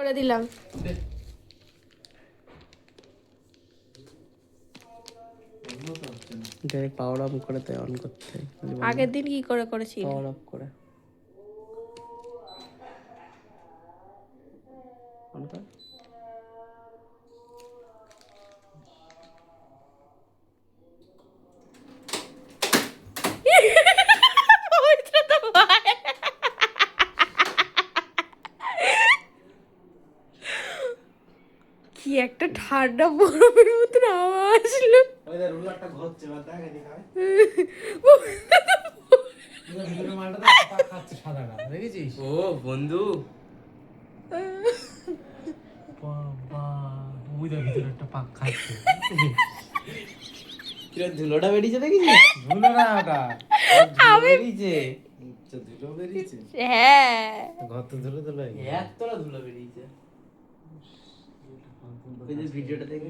করে দিলাম। Power of করে তাই অন করতে হয়। আগের দিন কি করে করেছি? পাওয়ার অফ করে অন কর। কি একটা ঠান্ডা বরফের মতন আওয়াজ আসলো। ওই যে রুলারটা ঘুরছে বা দেখা এদিকে হয়। ভিতরে মালটা পাক খাচ্ছে সাদাটা দেখেছিস? ও বন্ধু, বাবা ওই দেখ ভিতরে একটা পাক খাচ্ছে। কিরা ধুলোটা বেরিয়েছে দেখেছিস? ধুলো না ওটা, ধুলো বেরিয়েছে, আচ্ছা ধুলো বেরিয়েছে। হ্যাঁ, ঘর তো ধুলো ধুলো হয়ে গেছে। এতটা ধুলো বেরিয়েছে। ওই যে ভিডিওটা দেখে